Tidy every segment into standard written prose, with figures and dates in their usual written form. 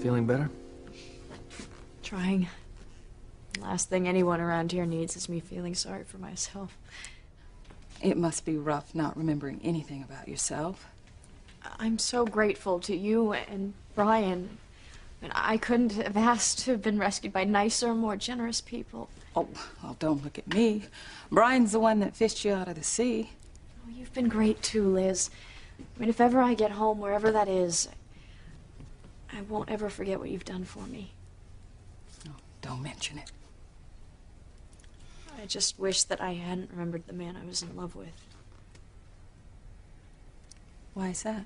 feeling better? Trying. The last thing anyone around here needs is me feeling sorry for myself. It must be rough not remembering anything about yourself. I'm so grateful to you and Brian. I couldn't have asked to have been rescued by nicer, more generous people. Oh, well, don't look at me. Brian's the one that fished you out of the sea. Oh, you've been great too, Liz. I mean, if ever I get home, wherever that is, I won't ever forget what you've done for me. Oh, don't mention it. I just wish that I hadn't remembered the man I was in love with. Why is that?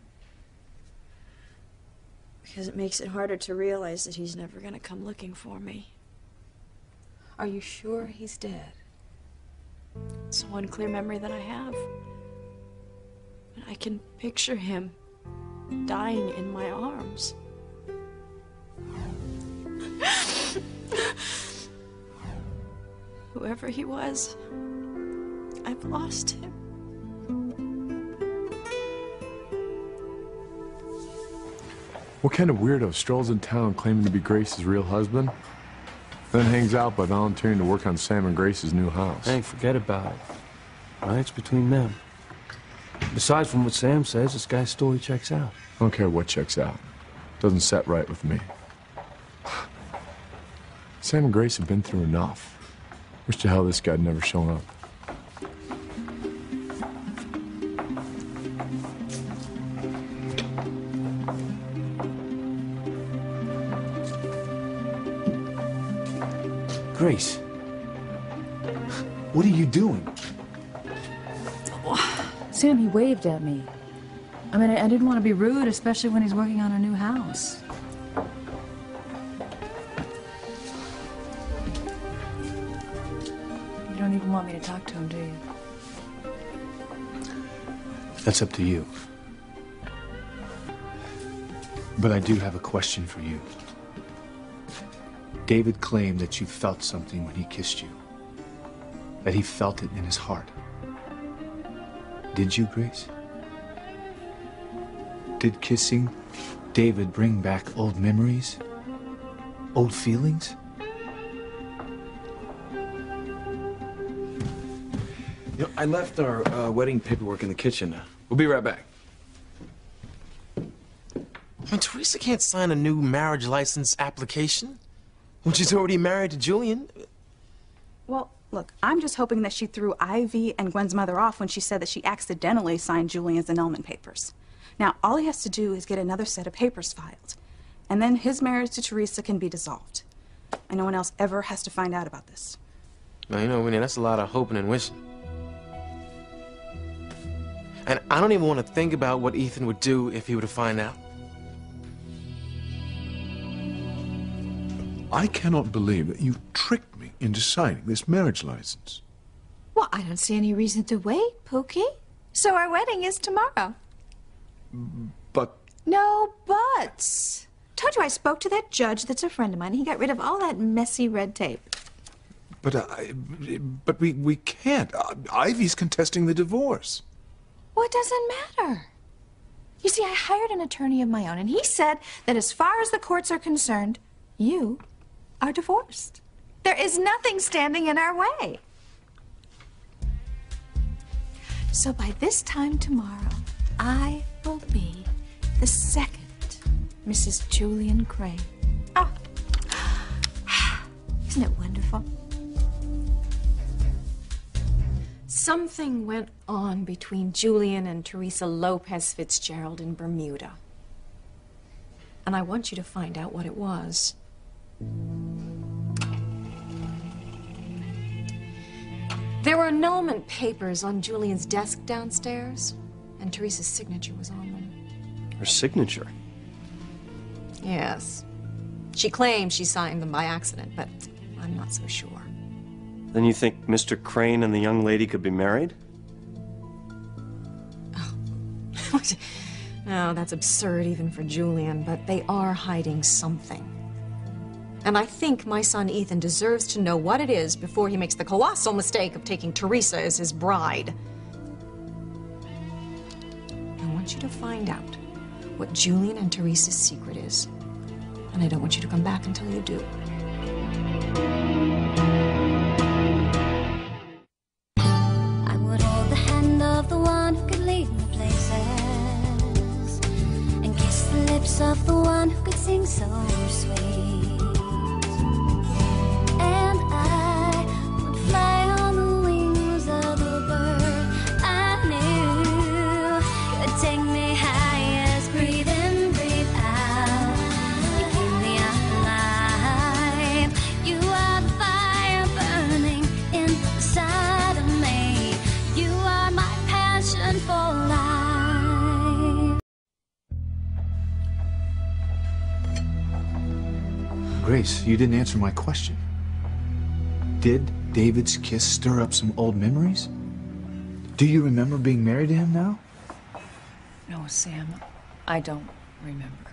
Because it makes it harder to realize that he's never gonna come looking for me. Are you sure he's dead? It's the one clear memory that I have. And I can picture him dying in my arms. Whoever he was, I've lost him. What kind of weirdo strolls in town claiming to be Grace's real husband, then hangs out by volunteering to work on Sam and Grace's new house? Hey, forget about it. Right? It's between them. Besides, from what Sam says, this guy's story checks out. I don't care what checks out. Doesn't set right with me. Sam and Grace have been through enough. Wish to hell this guy'd never shown up. Grace, what are you doing? Sam, he waved at me. I mean, I didn't want to be rude, especially when he's working on a new house. You don't even want me to talk to him, do you? That's up to you. But I do have a question for you. David claimed that you felt something when he kissed you. That he felt it in his heart. Did you, Grace? Did kissing David bring back old memories? Old feelings? You know, I left our wedding paperwork in the kitchen. We'll be right back. I mean, Teresa can't sign a new marriage license application when she's already married to Julian. Well, look, I'm just hoping that she threw Ivy and Gwen's mother off when she said that she accidentally signed Julian's annulment papers. Now, all he has to do is get another set of papers filed, and then his marriage to Teresa can be dissolved. And no one else ever has to find out about this. Well, you know, Winnie, that's a lot of hoping and wishing. And I don't even want to think about what Ethan would do if he were to find out. I cannot believe that you tricked me into signing this marriage license. Well, I don't see any reason to wait, Pookie. So our wedding is tomorrow. But... No buts. Told you I spoke to that judge that's a friend of mine. He got rid of all that messy red tape. But we can't. Ivy's contesting the divorce. Well, it doesn't matter. You see, I hired an attorney of my own, and he said that as far as the courts are concerned, you are divorced. There is nothing standing in our way. So by this time tomorrow, I will be the second Mrs. Julian Crane. Oh, isn't it wonderful? Something went on between Julian and Teresa Lopez Fitzgerald in Bermuda. And I want you to find out what it was. There were annulment papers on Julian's desk downstairs, and Teresa's signature was on them. Her signature? Yes. She claims she signed them by accident, but I'm not so sure. Then you think Mr. Crane and the young lady could be married? Oh. No, that's absurd even for Julian, but they are hiding something. And I think my son Ethan deserves to know what it is before he makes the colossal mistake of taking Teresa as his bride. I want you to find out what Julian and Teresa's secret is. And I don't want you to come back until you do. I would hold the hand of the one who could lead me places, and kiss the lips of the one who could sing so sweet. And I would fly on the wings of the bird I knew could take me highest. Breathe in, breathe out. You keep me alive. You are the fire burning inside of me. You are my passion for life. Grace, you didn't answer my question. Did David's kiss stir up some old memories? Do you remember being married to him now? No, Sam, I don't remember.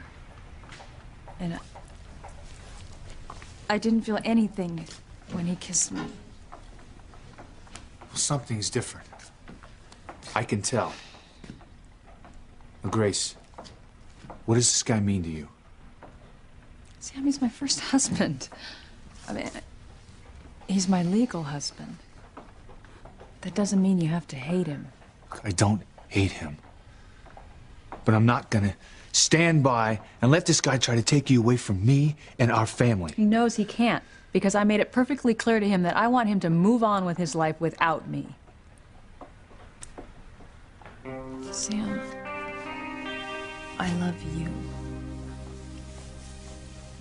And I didn't feel anything when he kissed me. Well, something's different. I can tell. Now, Grace, what does this guy mean to you? Sam, he's my first husband. I mean, he's my legal husband. That doesn't mean you have to hate him. I don't hate him. But I'm not gonna stand by and let this guy try to take you away from me and our family. He knows he can't, because I made it perfectly clear to him that I want him to move on with his life without me. Sam, I love you.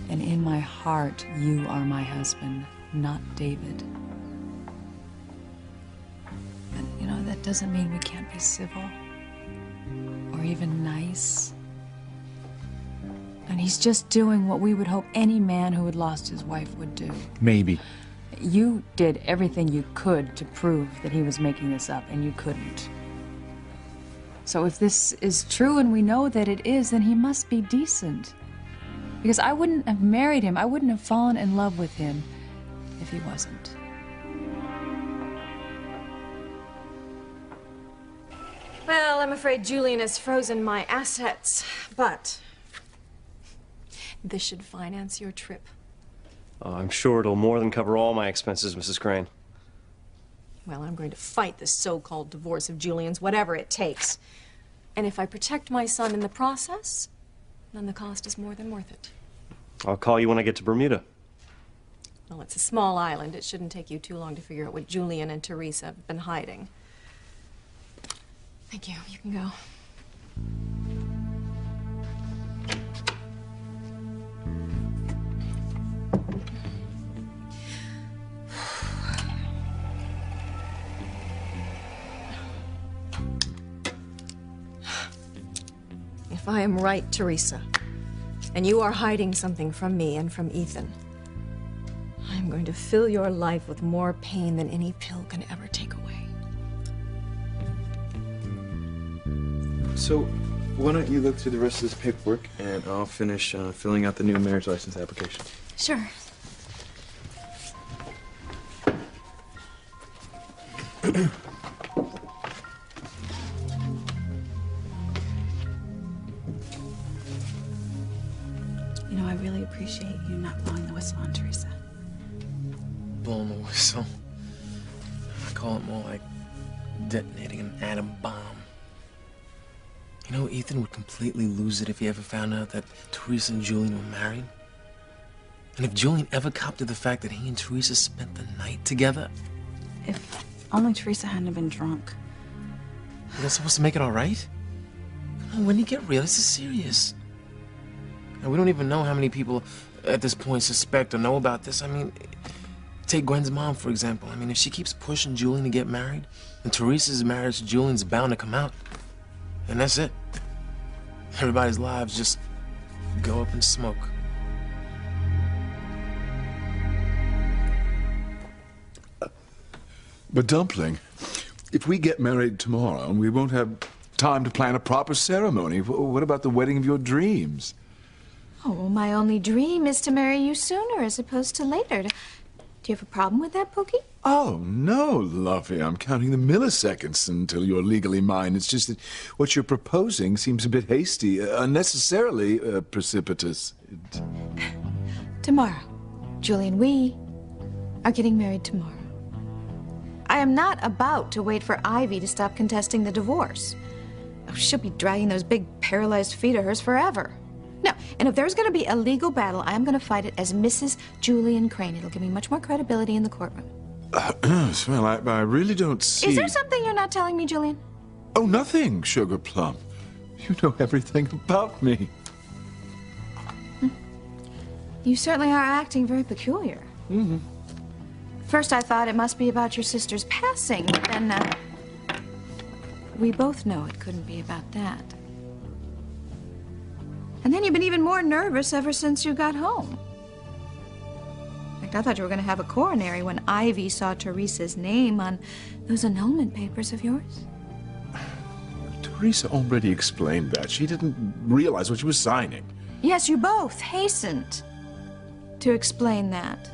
And in my heart, you are my husband, not David. And, you know, that doesn't mean we can't be civil or even nice. And he's just doing what we would hope any man who had lost his wife would do. Maybe. You did everything you could to prove that he was making this up, and you couldn't. So if this is true and we know that it is, then he must be decent. Because I wouldn't have married him, I wouldn't have fallen in love with him if he wasn't. Well, I'm afraid Julian has frozen my assets, but this should finance your trip. I'm sure it'll more than cover all my expenses, Mrs. Crane. Well, I'm going to fight this so-called divorce of Julian's, whatever it takes. And if I protect my son in the process, then the cost is more than worth it. I'll call you when I get to Bermuda. Well, it's a small island. It shouldn't take you too long to figure out what Julian and Teresa have been hiding. Thank you. You can go. If I am right, Teresa, and you are hiding something from me and from Ethan, I'm going to fill your life with more pain than any pill can ever take away. So, why don't you look through the rest of this paperwork, and I'll finish filling out the new marriage license application. Sure. You know, I really appreciate you not blowing the whistle on Teresa. Blowing the whistle. I call it more like detonating an atom bomb. You know, Ethan would completely lose it if he ever found out that Teresa and Julian were married. And if Julian ever copped to the fact that he and Teresa spent the night together. If only Teresa hadn't been drunk. That's supposed to make it all right? Come on, when you get real, this is serious. And we don't even know how many people at this point suspect or know about this. I mean, take Gwen's mom, for example. I mean, if she keeps pushing Julian to get married, then Teresa's marriage to Julian's bound to come out. And that's it. Everybody's lives just go up in smoke. But Dumpling, if we get married tomorrow, we won't have time to plan a proper ceremony. What about the wedding of your dreams? Oh, well, my only dream is to marry you sooner as opposed to later. Do you have a problem with that, Pokey? Oh, no, lovey. I'm counting the milliseconds until you're legally mine. It's just that what you're proposing seems a bit hasty, unnecessarily precipitous. Tomorrow. Julian, we are getting married tomorrow. I am not about to wait for Ivy to stop contesting the divorce. Oh, she'll be dragging those big paralyzed feet of hers forever. No, and if there's going to be a legal battle, I'm going to fight it as Mrs. Julian Crane. It'll give me much more credibility in the courtroom. Well, I really don't see... Is there something you're not telling me, Julian? Oh, nothing, Sugar Plum. You know everything about me. You certainly are acting very peculiar. Mm-hmm. First, I thought it must be about your sister's passing, but then, we both know it couldn't be about that. And then you've been even more nervous ever since you got home. In fact, I thought you were going to have a coronary when Ivy saw Teresa's name on those annulment papers of yours. Teresa already explained that. She didn't realize what she was signing. Yes, you both hastened to explain that.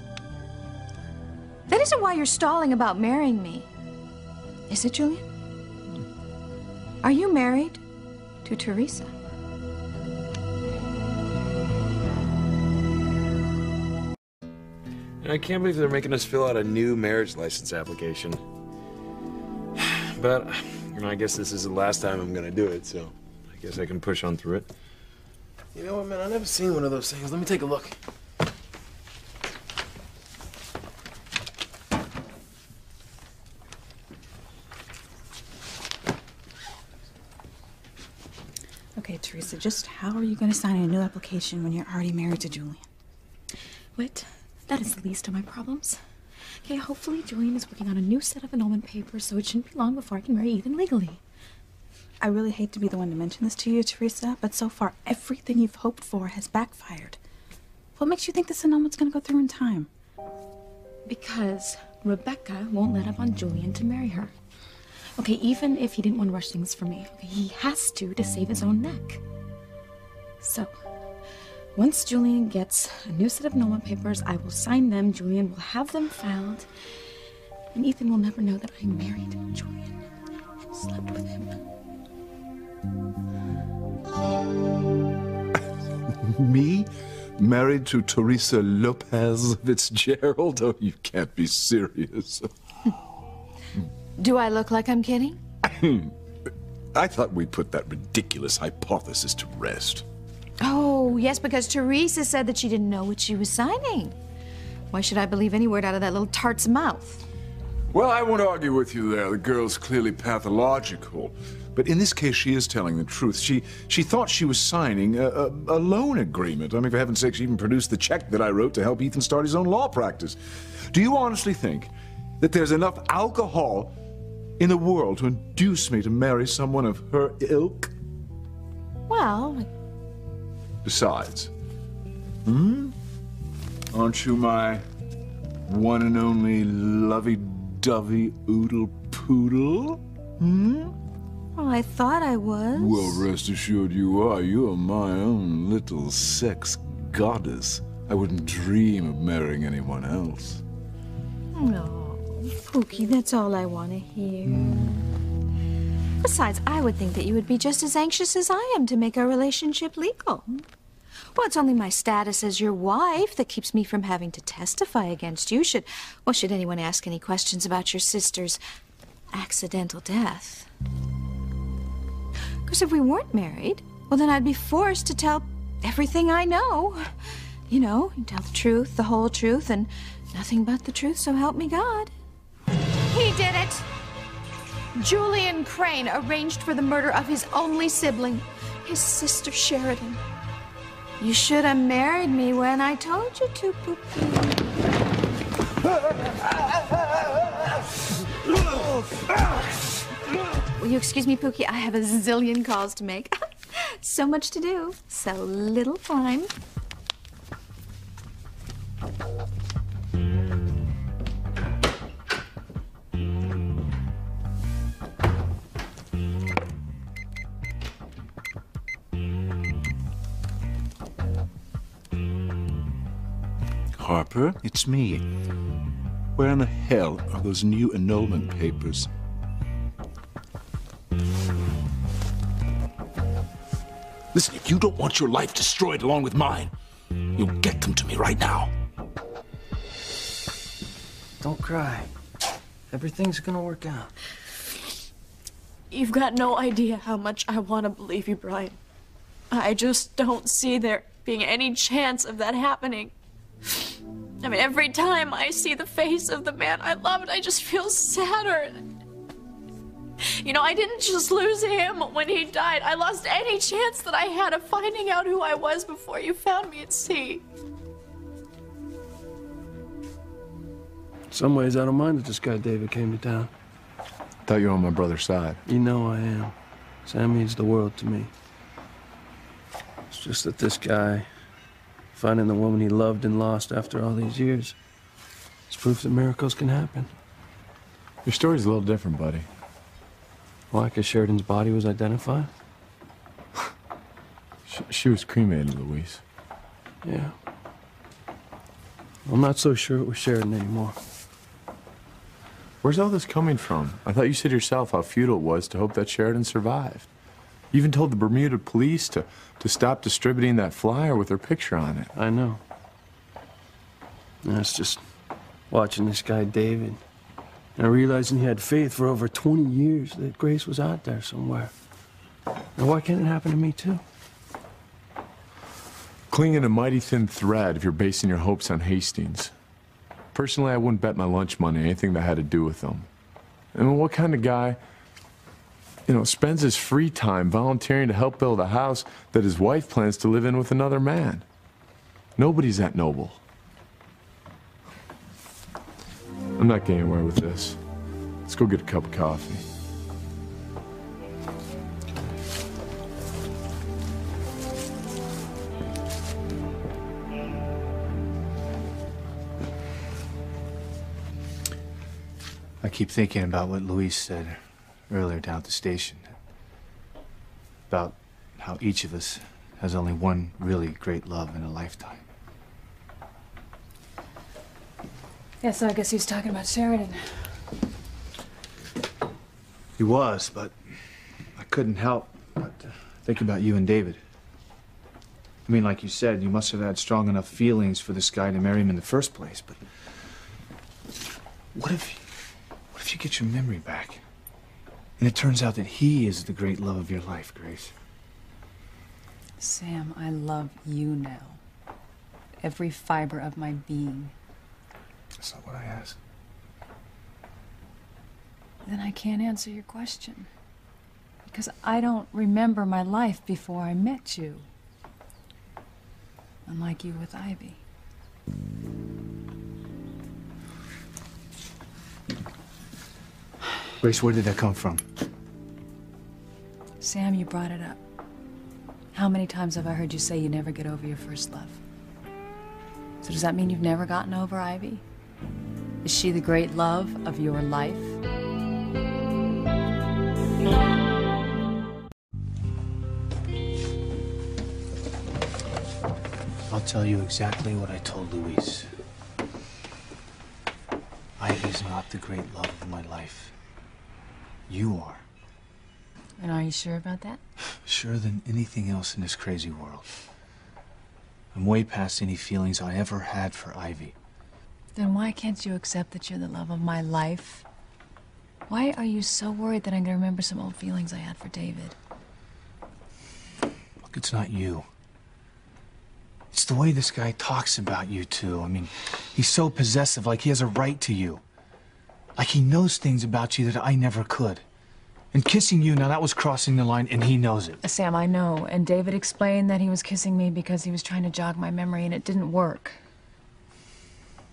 That isn't why you're stalling about marrying me. Is it, Julian? Are you married to Teresa? I can't believe they're making us fill out a new marriage license application. But, you know, I guess this is the last time I'm gonna do it, so I guess I can push on through it. You know what, man? I've never seen one of those things. Let me take a look. Okay, Teresa, just how are you going to sign a new application when you're already married to Julian? Whit, that is the least of my problems. Okay, hopefully Julian is working on a new set of annulment papers, so it shouldn't be long before I can marry Ethan legally. I really hate to be the one to mention this to you, Teresa, but so far everything you've hoped for has backfired. What makes you think this annulment's going to go through in time? Because Rebecca won't let up on Julian to marry her. Okay, even if he didn't want to rush things for me, okay, he has to save his own neck. So, once Julian gets a new set of annulment papers, I will sign them, Julian will have them filed, and Ethan will never know that I married Julian and slept with him. Me? Married to Teresa Lopez Fitzgerald? Oh, you can't be serious. Do I look like I'm kidding? I thought we put that ridiculous hypothesis to rest. Oh, yes, because Teresa said that she didn't know what she was signing. Why should I believe any word out of that little tart's mouth? Well, I won't argue with you there. The girl's clearly pathological. But in this case, she is telling the truth. She thought she was signing a loan agreement. I mean, for heaven's sake, she even produced the check that I wrote to help Ethan start his own law practice. Do you honestly think that there's enough alcohol in the world to induce me to marry someone of her ilk? Well... Besides, aren't you my one and only lovey-dovey oodle-poodle? Well, I thought I was. Well, rest assured you are. You are my own little sex goddess. I wouldn't dream of marrying anyone else. No, Pookie, that's all I want to hear. Besides, I would think that you would be just as anxious as I am to make our relationship legal. Well, it's only my status as your wife that keeps me from having to testify against you. Should anyone ask any questions about your sister's accidental death? Because if we weren't married, well, then I'd be forced to tell everything I know. You know, tell the truth, the whole truth, and nothing but the truth, so help me God. He did it! Julian Crane arranged for the murder of his only sibling, his sister Sheridan. You should have married me when I told you to, Pookie. Will you excuse me, Pookie? I have a zillion calls to make. So much to do, so little time. Harper, it's me. Where in the hell are those new annulment papers? Listen, if you don't want your life destroyed along with mine, You'll get them to me right now. Don't cry. Everything's gonna work out. You've got no idea how much I want to believe you, Brian. I just don't see there being any chance of that happening. I mean, every time I see the face of the man I loved, I just feel sadder. You know, I didn't just lose him when he died. I lost any chance that I had of finding out who I was before you found me at sea. In some ways, I don't mind that this guy David came to town. Thought you were on my brother's side. You know I am. Sam means the world to me. It's just that this guy, finding the woman he loved and lost after all these years, it's proof that miracles can happen. Your story's a little different, buddy. Why? Because Sheridan's body was identified? She was cremated, Luis. Yeah. I'm not so sure it was Sheridan anymore. Where's all this coming from? I thought you said yourself how futile it was to hope that Sheridan survived. You even told the Bermuda police to stop distributing that flyer with her picture on it. I know. And it's just watching this guy, David, and realizing he had faith for over 20 years that Grace was out there somewhere. Now, why can't it happen to me, too? Clinging a mighty thin thread if you're basing your hopes on Hastings. Personally, I wouldn't bet my lunch money on anything that had to do with them. I mean, what kind of guy, spends his free time volunteering to help build a house that his wife plans to live in with another man? Nobody's that noble. I'm not getting anywhere with this. Let's go get a cup of coffee. I keep thinking about what Luis said earlier down at the station. About how each of us has only one really great love in a lifetime. Yeah, so I guess he was talking about Sheridan. He was, but I couldn't help but think about you and David. I mean, like you said, you must have had strong enough feelings for this guy to marry him in the first place, but what if you get your memory back and it turns out that he is the great love of your life, Grace? Sam, I love you now. Every fiber of my being. That's not what I asked. Then I can't answer your question. Because I don't remember my life before I met you. Unlike you with Ivy. Grace, where did that come from? Sam, you brought it up. How many times have I heard you say you never get over your first love? So does that mean you've never gotten over Ivy? Is she the great love of your life? I'll tell you exactly what I told Luis. Ivy's not the great love of my life. You are. And are you sure about that? Surer than anything else in this crazy world. I'm way past any feelings I ever had for Ivy. Then why can't you accept that you're the love of my life? Why are you so worried that I'm gonna remember some old feelings I had for David? Look, it's not you. It's the way this guy talks about you two. I mean, he's so possessive, like he has a right to you. Like he knows things about you that I never could. And kissing you, now that was crossing the line, and he knows it. Sam, I know. And David explained that he was kissing me because he was trying to jog my memory, and it didn't work.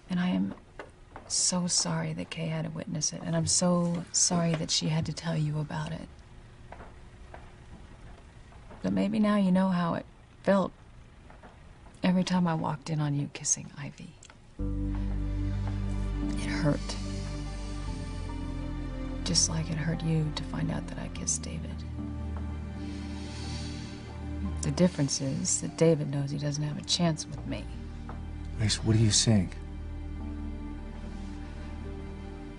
And I am so sorry that Kay had to witness it, and I'm so sorry that she had to tell you about it. But maybe now you know how it felt every time I walked in on you kissing Ivy. It hurt. Just like it hurt you to find out that I kissed David. The difference is that David knows he doesn't have a chance with me. Grace, what are you saying?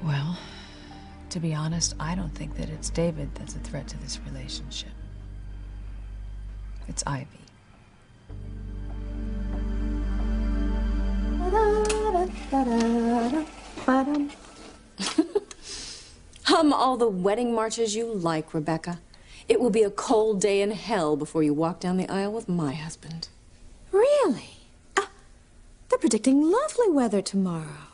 Well, to be honest, I don't think that it's David that's a threat to this relationship. It's Ivy. Hum all the wedding marches you like, Rebecca. It will be a cold day in hell before you walk down the aisle with my husband. Really? They're predicting lovely weather tomorrow.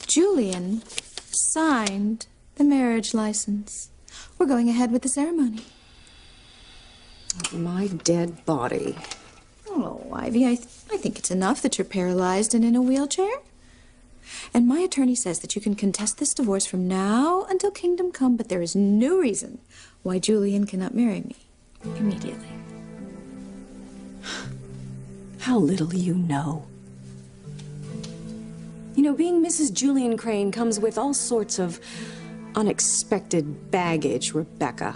Julian signed the marriage license. We're going ahead with the ceremony. My dead body. Oh, Ivy, I think it's enough that you're paralyzed and in a wheelchair. And my attorney says that you can contest this divorce from now until kingdom come, but there is no reason why Julian cannot marry me immediately. How little you know. You know, being Mrs. Julian Crane comes with all sorts of unexpected baggage, Rebecca.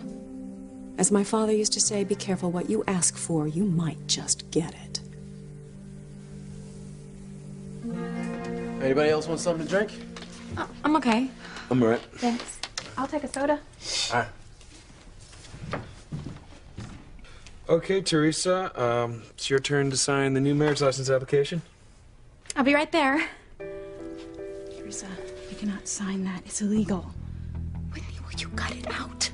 As my father used to say, be careful what you ask for. You might just get it. Anybody else want something to drink? Oh, I'm okay. I'm all right. Thanks. I'll take a soda. All right. Okay, Teresa, it's your turn to sign the new marriage license application. I'll be right there. Teresa, you cannot sign that. It's illegal. Whitney, will you cut it out?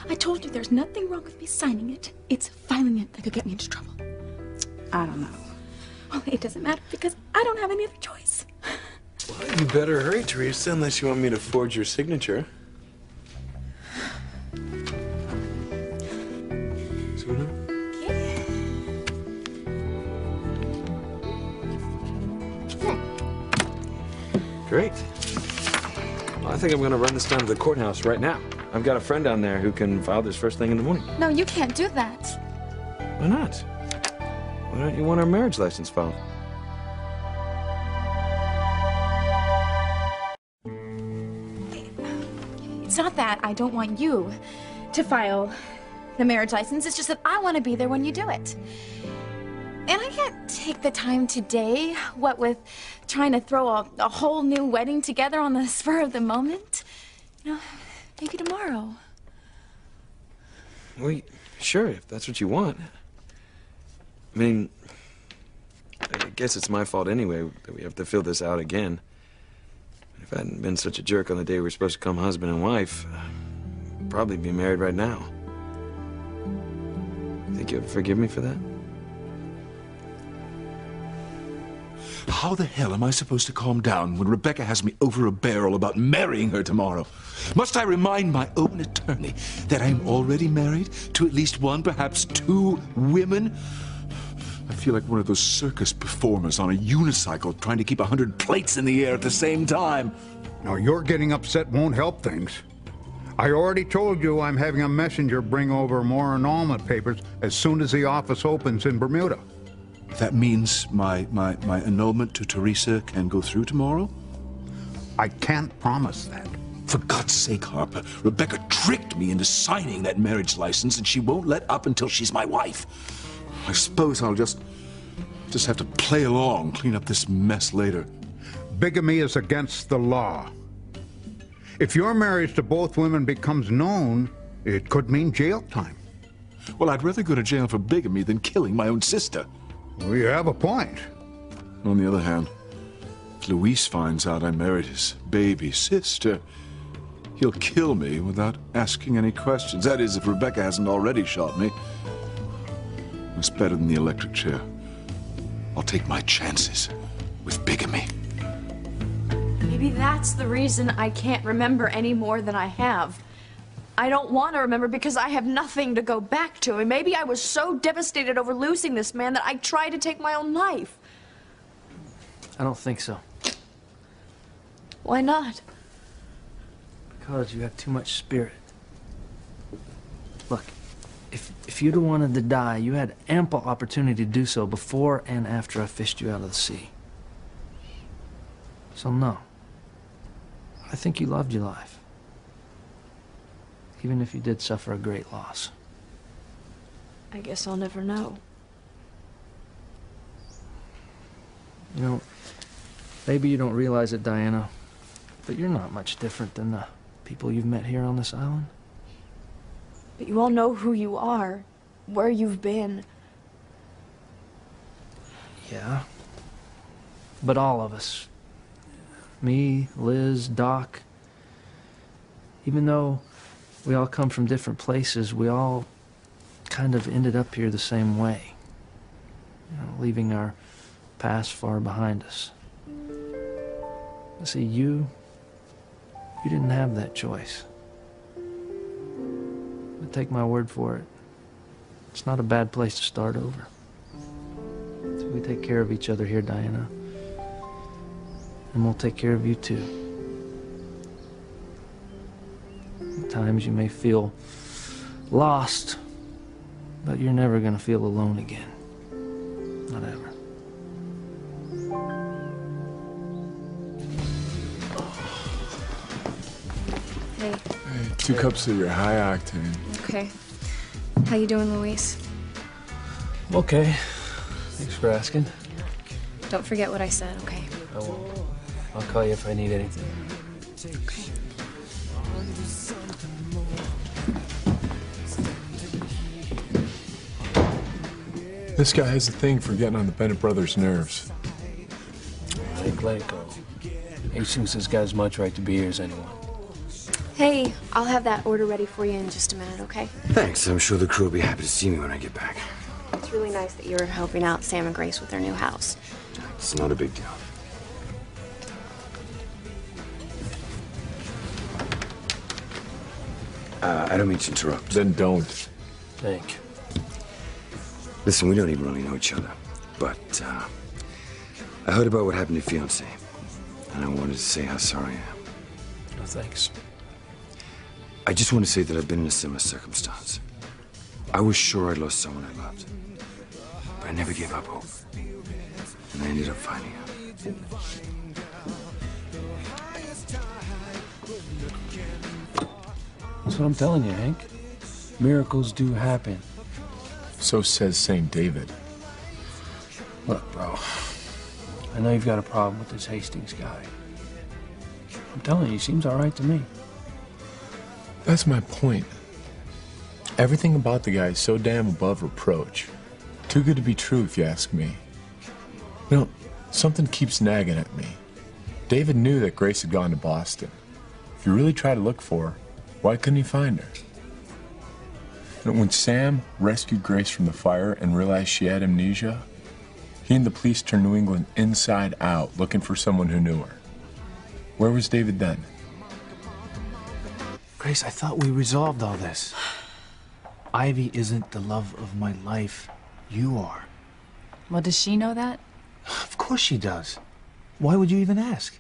I told you there's nothing wrong with me signing it. It's filing it that could get me into trouble. I don't know. Well, it doesn't matter because I don't have any other choice. Well, you better hurry, Teresa, unless you want me to forge your signature. Sooner? Great. Well, I think I'm going to run this down to the courthouse right now. I've got a friend down there who can file this first thing in the morning. No, you can't do that. Why not? Why don't you want our marriage license filed? It's not that I don't want you to file the marriage license. It's just that I want to be there when you do it. And I can't take the time today, what with trying to throw a whole new wedding together on the spur of the moment. You know, maybe tomorrow. Well, sure, if that's what you want. I mean, I guess it's my fault anyway that we have to fill this out again. If I hadn't been such a jerk on the day we were supposed to become husband and wife, I'd probably be married right now. Think you'll forgive me for that? How the hell am I supposed to calm down when Rebecca has me over a barrel about marrying her tomorrow? Must I remind my own attorney that I'm already married to at least one, perhaps two women? I feel like one of those circus performers on a unicycle trying to keep 100 plates in the air at the same time. Now, your getting upset won't help things. I already told you I'm having a messenger bring over more annulment papers as soon as the office opens in Bermuda. That means my annulment to Teresa can go through tomorrow? I can't promise that. For God's sake, Harper, Rebecca tricked me into signing that marriage license, and she won't let up until she's my wife. I suppose I'll just have to play along, clean up this mess later. Bigamy is against the law. If your marriage to both women becomes known, it could mean jail time. Well, I'd rather go to jail for bigamy than killing my own sister. Well, you have a point. On the other hand, if Luis finds out I married his baby sister, he'll kill me without asking any questions. That is, if Rebecca hasn't already shot me. It's better than the electric chair. I'll take my chances with bigamy. Maybe that's the reason I can't remember any more than I have. I don't want to remember because I have nothing to go back to. And maybe I was so devastated over losing this man that I tried to take my own life. I don't think so. Why not? Because you have too much spirit. Look, if you'd have wanted to die, you had ample opportunity to do so before and after I fished you out of the sea. So no. I think you loved your life. Even if you did suffer a great loss. I guess I'll never know. You know, maybe you don't realize it, Diana, but you're not much different than the people you've met here on this island. But you all know who you are, where you've been. Yeah. But all of us, me, Liz, Doc, even though we all come from different places, we all kind of ended up here the same way, you know, leaving our past far behind us. See, you didn't have that choice. But take my word for it, it's not a bad place to start over. So we take care of each other here, Diana. And we'll take care of you too. At times you may feel lost, but you're never gonna feel alone again. Not ever. Hey. Hey, 2 cups of your high octane. Okay. How you doing, Luis? Okay. Thanks for asking. Don't forget what I said, okay? I won't. I'll call you if I need anything. Okay. This guy has a thing for getting on the Bennett brothers' nerves. Hank, let it go. Hastings has got as much right to be here as anyone. Hey, I'll have that order ready for you in just a minute, okay? Thanks. I'm sure the crew will be happy to see me when I get back. It's really nice that you're helping out Sam and Grace with their new house. It's not a big deal. I don't mean to interrupt. Then don't. Hank. Listen, we don't even really know each other, but I heard about what happened to your fiancé, and I wanted to say how sorry I am. No thanks. I just want to say that I've been in a similar circumstance. I was sure I'd lost someone I loved, but I never gave up hope, and I ended up finding her. That's what I'm telling you, Hank. Miracles do happen. So says St. David. Look, bro. I know you've got a problem with this Hastings guy. I'm telling you, he seems all right to me. That's my point. Everything about the guy is so damn above reproach. Too good to be true, if you ask me. You know, something keeps nagging at me. David knew that Grace had gone to Boston. If you really try to look for her, why couldn't he find her? And when Sam rescued Grace from the fire and realized she had amnesia, he and the police turned New England inside out looking for someone who knew her. Where was David then? Grace, I thought we resolved all this. Ivy isn't the love of my life. You are. Well, does she know that? Of course she does. Why would you even ask?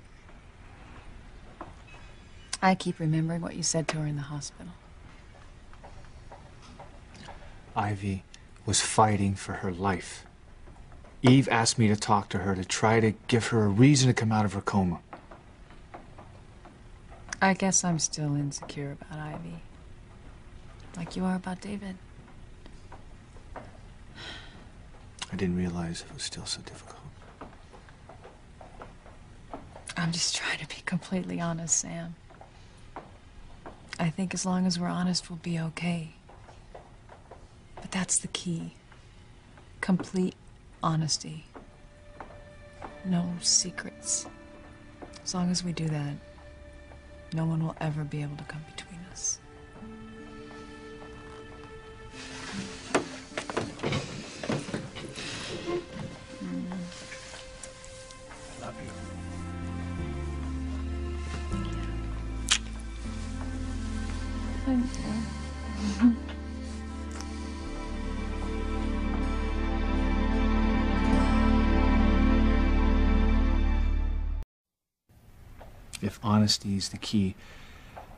I keep remembering what you said to her in the hospital. Ivy was fighting for her life. Eve asked me to talk to her to try to give her a reason to come out of her coma. I guess I'm still insecure about Ivy. Like you are about David. I didn't realize it was still so difficult. I'm just trying to be completely honest, Sam. I think as long as we're honest, we'll be okay. But that's the key. Complete honesty. No secrets. As long as we do that, no one will ever be able to come between us. I love you. Thank you. If honesty is the key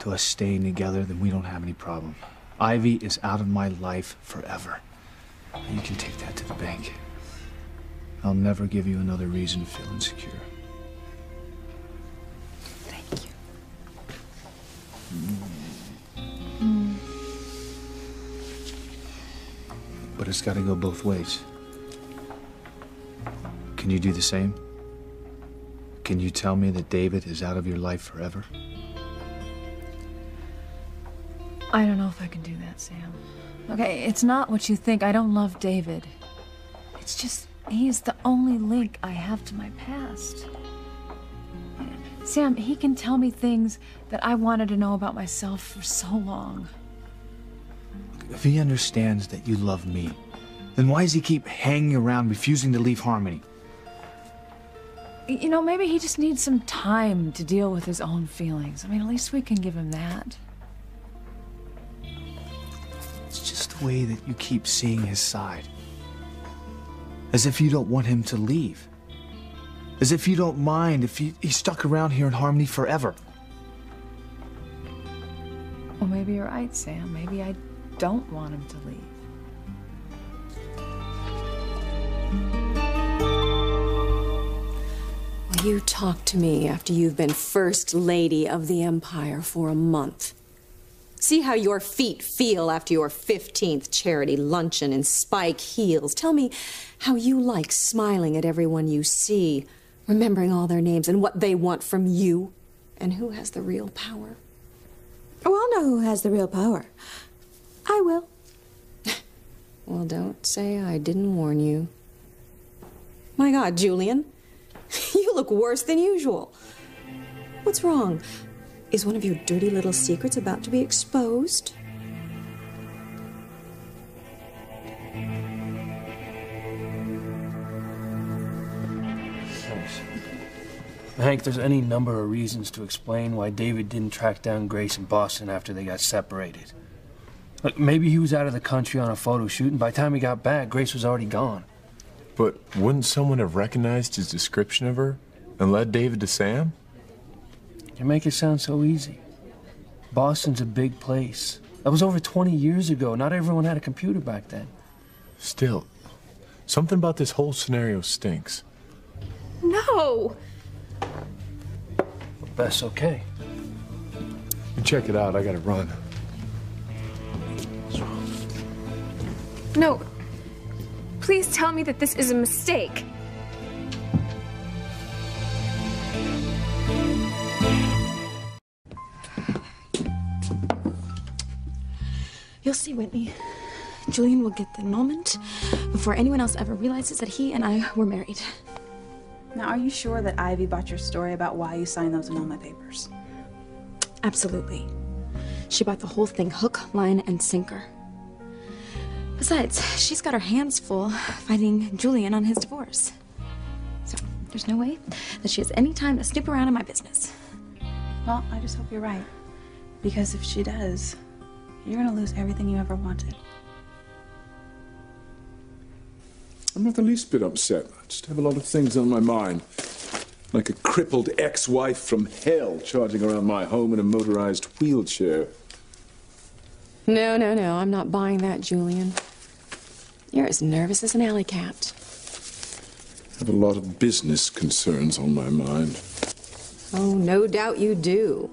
to us staying together, then we don't have any problem. Ivy is out of my life forever. You can take that to the bank. I'll never give you another reason to feel insecure. Thank you. But it's got to go both ways. Can you do the same? Can you tell me that David is out of your life forever? I don't know if I can do that, Sam. Okay, it's not what you think. I don't love David. It's just He's the only link I have to my past. Sam, he can tell me things that I wanted to know about myself for so long. If he understands that you love me, then why does he keep hanging around, refusing to leave Harmony? You know, maybe he just needs some time to deal with his own feelings. I mean, at least we can give him that. It's just the way that you keep seeing his side. As if you don't want him to leave. As if you don't mind if he's stuck around here in Harmony forever. Well, maybe you're right, Sam. Maybe I don't want him to leave. Well, you talk to me after you've been First Lady of the Empire for a month. See how your feet feel after your 15th charity luncheon in spike heels. Tell me how you like smiling at everyone you see, remembering all their names and what they want from you, and who has the real power. Oh, I'll know who has the real power. I will. Well, don't say I didn't warn you. My God, Julian, you look worse than usual. What's wrong? Is one of your dirty little secrets about to be exposed? Hank, there's any number of reasons to explain why David didn't track down Grace in Boston after they got separated. Like, maybe he was out of the country on a photo shoot, and by the time he got back, Grace was already gone. But wouldn't someone have recognized his description of her and led David to Sam? You make it sound so easy. Boston's a big place. That was over 20 years ago. Not everyone had a computer back then. Still, something about this whole scenario stinks. No! That's okay. You check it out. I gotta run. No. Please tell me that this is a mistake. You'll see, Whitney. Julian will get the annulment before anyone else ever realizes that he and I were married. Now, are you sure that Ivy bought your story about why you signed those annulment papers? Absolutely. She bought the whole thing hook, line, and sinker. Besides, she's got her hands full fighting Julian on his divorce. So, there's no way that she has any time to snoop around in my business. Well, I just hope you're right. Because if she does, you're gonna lose everything you ever wanted. I'm not the least bit upset. I just have a lot of things on my mind. Like a crippled ex-wife from hell charging around my home in a motorized wheelchair. No, I'm not buying that, Julian. You're as nervous as an alley cat. I have a lot of business concerns on my mind. Oh, no doubt you do.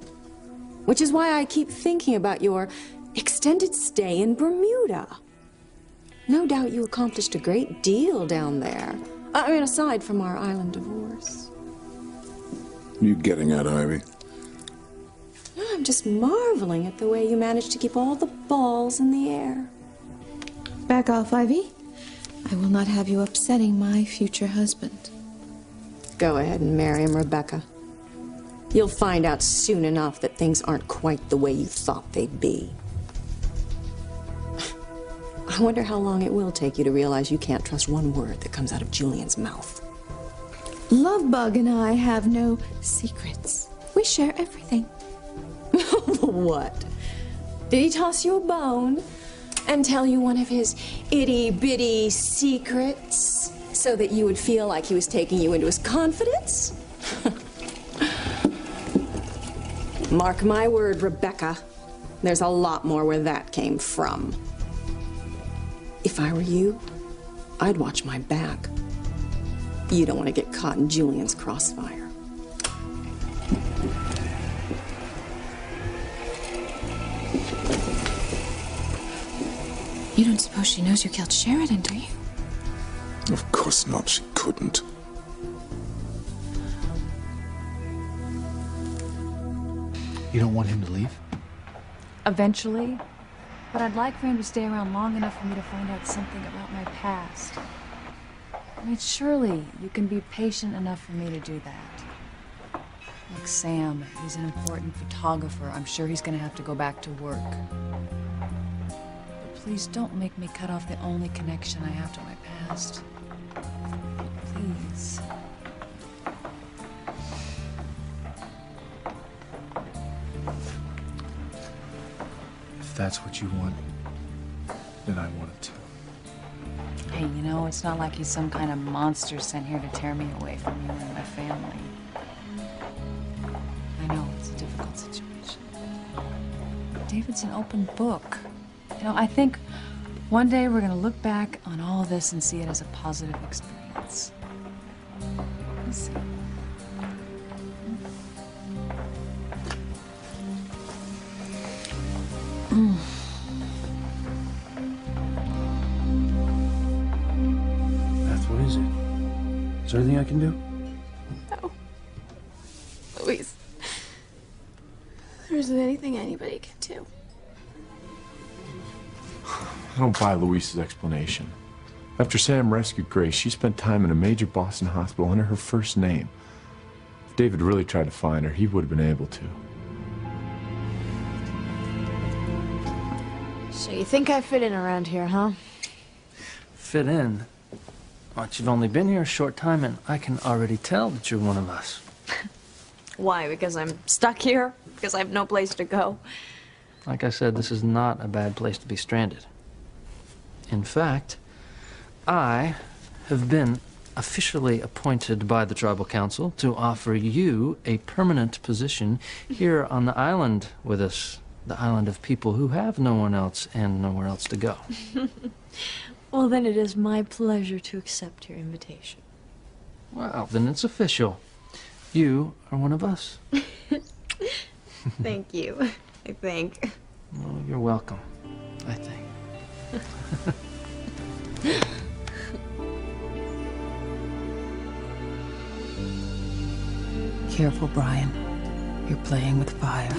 Which is why I keep thinking about your extended stay in Bermuda. No doubt you accomplished a great deal down there. I mean, aside from our island divorce. What are you getting at, Ivy? I'm just marveling at the way you managed to keep all the balls in the air. Back off, Ivy. I will not have you upsetting my future husband. Go ahead and marry him, Rebecca. You'll find out soon enough that things aren't quite the way you thought they'd be. I wonder how long it will take you to realize you can't trust one word that comes out of Julian's mouth. Lovebug and I have no secrets. We share everything. What? Did he toss you a bone and tell you one of his itty-bitty secrets so that you would feel like he was taking you into his confidence? Mark my word, Rebecca, there's a lot more where that came from. If I were you, I'd watch my back. You don't want to get caught in Julian's crossfire. You don't suppose she knows you killed Sheridan, do you? Of course not. She couldn't. You don't want him to leave? Eventually. But I'd like for him to stay around long enough for me to find out something about my past. I mean, surely you can be patient enough for me to do that. Like Sam, he's an important photographer. I'm sure he's gonna have to go back to work. But please don't make me cut off the only connection I have to my past. Please. If that's what you want, then I want it too. Hey, you know, it's not like he's some kind of monster sent here to tear me away from you and my family. I know it's a difficult situation. David's an open book. You know, I think one day we're gonna look back on all of this and see it as a positive experience. We'll see. Beth, what is it? Is there anything I can do? No. Louise. There isn't anything anybody can do. I don't buy Luis's explanation. After Sam rescued Grace, she spent time in a major Boston hospital under her first name. If David really tried to find her, he would have been able to. So you think I fit in around here, huh? Fit in? But you've only been here a short time, and I can already tell that you're one of us. Why? Because I'm stuck here? Because I have no place to go? Like I said, this is not a bad place to be stranded. In fact, I have been officially appointed by the Tribal Council to offer you a permanent position here on the island with us. The island of people who have no one else and nowhere else to go. Well, then it is my pleasure to accept your invitation. Well, then it's official. You are one of us. Thank you, I think. Well, you're welcome, I think. Careful, Brian. You're playing with fire.